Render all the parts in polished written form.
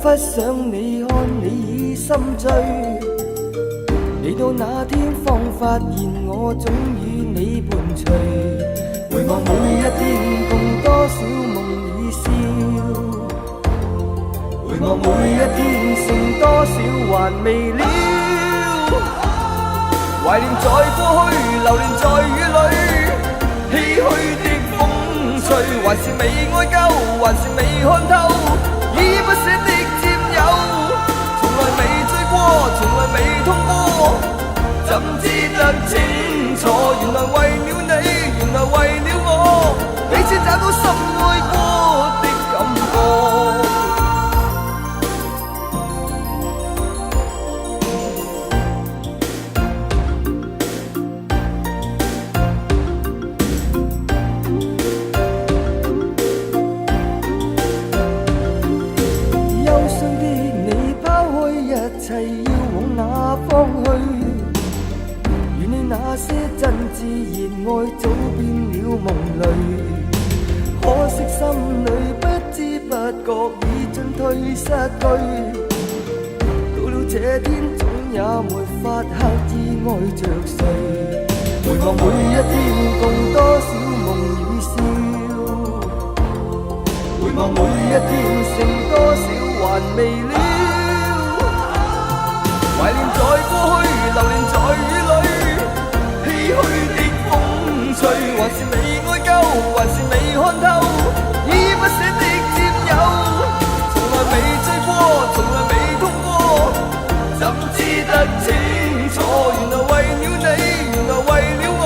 忽想你，看你已心醉。你到那天方發現我總與你伴隨。回望每一天共多少夢與笑，回望每一天剩多少還未了。懷念在過去，流連在雨裏，唏噓的風吹，還是未愛夠，還是未看透，依不捨的佔有，從來未醉過，從來未痛過，怎知得清楚？原來為了你，原來為了我，彼此找到深愛過的感覺。要往哪方去？願你那些真摯熱愛早變了夢淚。可惜心裏不知不覺已進退失據。到了這天總也沒法刻意愛着誰。回望每一天共多少夢與笑，回望每一天剩多少還未了。懷念在過去，流連在雨裏，唏噓的風吹，還是未愛夠，還是未看透，依不捨的佔有，從來未醉過，從來未痛過，怎知得清楚？原來為了你，原來為了我，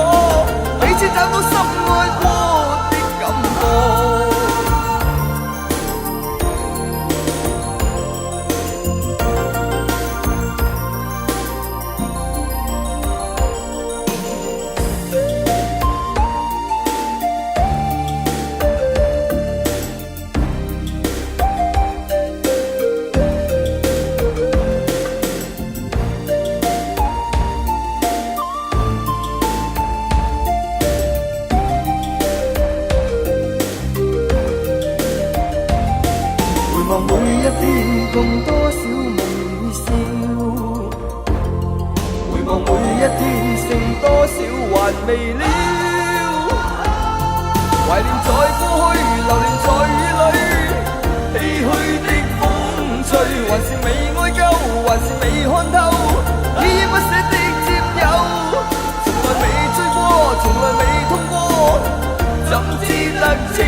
彼此找到深愛過的感覺。共多少夢與笑，回望每一天剩多少還未了。懷念在過去，流連在雨裏，唏噓的風吹，還是未愛夠，還是未看透，依不捨的佔有，從來未醉過，從來未痛過，怎知得清？